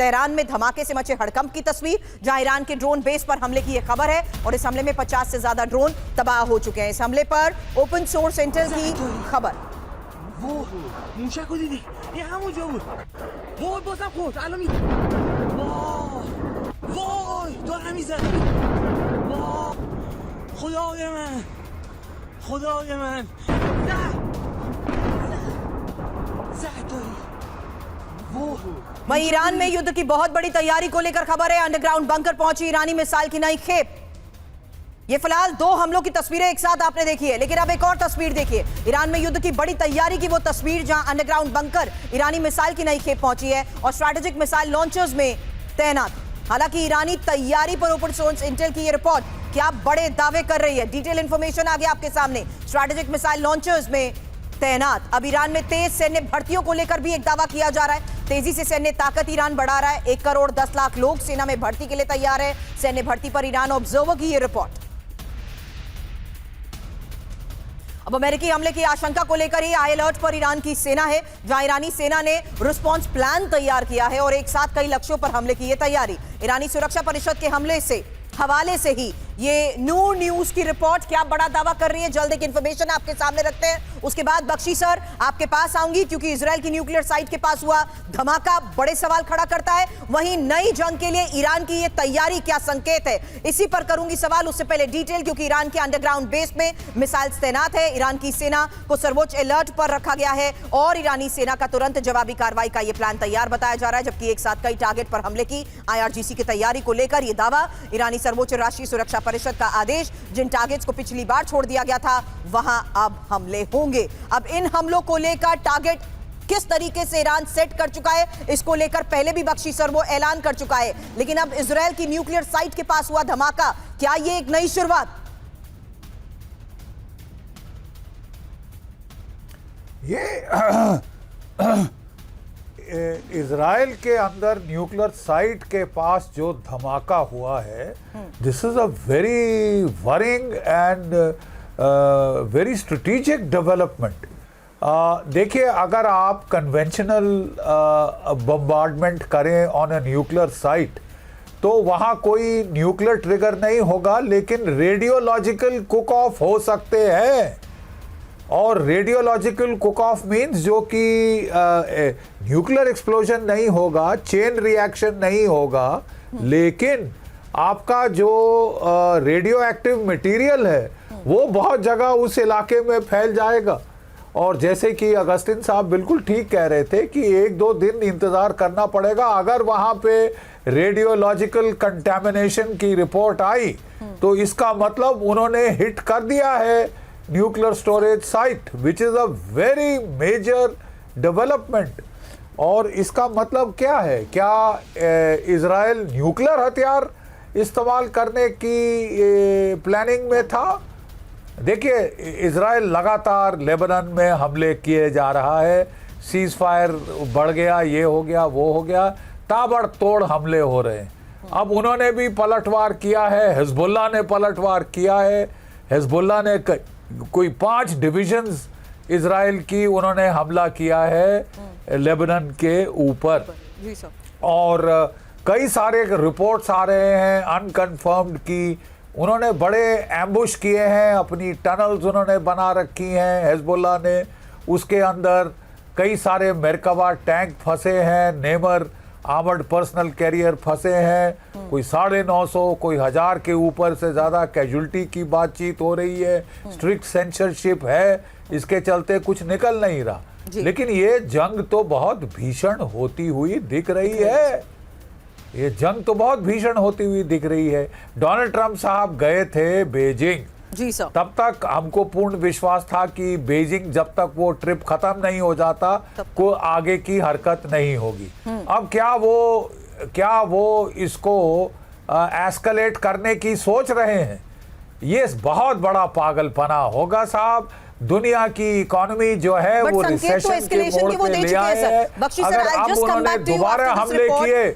Tehran में धमाके से मचे हड़कंप की तस्वीर, जहां ईरान के ड्रोन बेस पर हमले की यह खबर है और इस हमले में 50 से ज्यादा ड्रोन तबाह हो चुके हैं। इस हमले पर ओपन सोर्स इंटेल की खबर। वहीं ईरान में युद्ध की बहुत बड़ी तैयारी को लेकर खबर है। अंडरग्राउंड बंकर पहुंची ईरानी मिसाइल की नई खेप। ये फिलहाल 2 हमलों की तस्वीरें एक साथ आपने देखी है, लेकिन अब एक और तस्वीर देखिए। ईरान में युद्ध की बड़ी तैयारी की वो तस्वीर जहां अंडरग्राउंड बंकर ईरानी मिसाइल की नई खेप पहुंची है और स्ट्रैटेजिक मिसाइल लॉन्चर्स में तैनात। हालांकि ईरानी तैयारी पर ओपन सोर्स इंटेल की ये रिपोर्ट क्या बड़े दावे कर रही है। डिटेल इंफॉर्मेशन आ गया आपके सामने। स्ट्रैटेजिक मिसाइल लॉन्चर्स में तैनात। अब ईरान में तेज सैन्य भर्तियों को लेकर भी एक दावा किया जा रहा है। तेजी से सैन्य ताकत ईरान बढ़ा रहा है। 1 करोड़ 10 लाख लोग सेना में भर्ती के लिए तैयार है। सैन्य भर्ती पर ईरान ऑब्जर्वर की ये रिपोर्ट। अब अमेरिकी हमले की आशंका को लेकर ही हाई अलर्ट पर ईरान की सेना है, जहां ईरानी सेना ने रिस्पांस प्लान तैयार किया है और एक साथ कई लक्ष्यों पर हमले की तैयारी। ईरानी सुरक्षा परिषद के हमले से हवाले से ही ये नूर न्यूज की रिपोर्ट क्या बड़ा दावा कर रही है, जल्द एक इंफॉर्मेशन आपके सामने रखते हैं। उसके बाद बख्शी सर आपके पास आऊंगी, क्योंकि इजराइल की न्यूक्लियर साइट के पास हुआ धमाका बड़े सवाल खड़ा करता है। वहीं नई जंग के लिए ईरान की ये तैयारी क्या संकेत है, इसी पर करूंगी सवाल। उससे पहले डिटेल, क्योंकि ईरान के अंडरग्राउंड बेस में मिसाइल्स तैनात है। ईरान की सेना को सर्वोच्च अलर्ट पर रखा गया है और ईरानी सेना का तुरंत जवाबी कार्रवाई का यह प्लान तैयार बताया जा रहा है, जबकि एक साथ कई टारगेट पर हमले की IRGC की तैयारी को लेकर यह दावा। ईरानी सर्वोच्च राष्ट्रीय सुरक्षा परिषद का आदेश, जिन टारगेट्स को पिछली बार छोड़ दिया गया था वहां अब हमले होंगे। अब इन हमलों को लेकर टारगेट किस तरीके से ईरान सेट कर चुका है, इसको लेकर पहले भी बख्शी सर वो ऐलान कर चुका है, लेकिन अब इजराइल की न्यूक्लियर साइट के पास हुआ धमाका, क्या ये एक नई शुरुआत? ये इजराइल के अंदर न्यूक्लियर साइट के पास जो धमाका हुआ है, this is a very worrying and very strategic development. देखिए, अगर आप कन्वेंशनल बम्बार्डमेंट करें ऑन अ न्यूक्लियर साइट तो वहाँ कोई न्यूक्लियर ट्रिगर नहीं होगा, लेकिन रेडियोलॉजिकल कुक ऑफ हो सकते हैं। और रेडियोलॉजिकल कुक ऑफ मीन्स जो कि न्यूक्लियर एक्सप्लोजन नहीं होगा, चेन रिएक्शन नहीं होगा, लेकिन आपका जो रेडियो एक्टिव मटेरियल है वो बहुत जगह उस इलाके में फैल जाएगा। और जैसे कि अगस्तिन साहब बिल्कुल ठीक कह रहे थे कि 1-2 दिन इंतज़ार करना पड़ेगा। अगर वहाँ पे रेडियोलॉजिकल कंटैमिनेशन की रिपोर्ट आई तो इसका मतलब उन्होंने हिट कर दिया है nuclear storage site, which is a very major development. और इसका मतलब क्या है? क्या इजराइल न्यूक्लियर हथियार इस्तेमाल करने की प्लानिंग में था? देखिए, इजराइल लगातार लेबनान में हमले किए जा रहा है। सीज फायर बढ़ गया, ये हो गया, वो हो गया, ताबड़तोड़ हमले हो रहे हैं। अब उन्होंने भी पलटवार किया है, हिजबुल्लाह ने पलटवार किया है। हिजबुल्लाह ने कोई 5 डिविजन्स इजराइल की उन्होंने हमला किया है लेबनान के ऊपर। और कई सारे रिपोर्ट्स आ रहे हैं अनकन्फर्म्ड की उन्होंने बड़े एम्बुश किए हैं, अपनी टनल्स उन्होंने बना रखी हैं हिजबुल्लाह ने। उसके अंदर कई सारे मेरकाबा टैंक फंसे हैं, नेमर आर्मर्ड पर्सनल कैरियर फंसे हैं। कोई 950, कोई 1000 के ऊपर से ज़्यादा कैजुअल्टी की बातचीत हो रही है। स्ट्रिक्ट सेंसरशिप है, इसके चलते कुछ निकल नहीं रहा। लेकिन ये जंग तो बहुत भीषण होती हुई दिख रही है। ये जंग तो बहुत भीषण होती हुई दिख रही है। डोनाल्ड ट्रंप साहब गए थे बीजिंग, जी सर। तब तक हमको पूर्ण विश्वास था कि बीजिंग जब तक वो ट्रिप खत्म नहीं हो जाता को आगे की हरकत नहीं होगी। अब क्या वो इसको एस्केलेट करने की सोच रहे हैं? ये बहुत बड़ा पागलपना होगा साहब। दुनिया की इकोनॉमी जो है वो रिसेशन के मोड़ पे ले आए हैं। अगर अब उन्होंने दोबारा हमले किए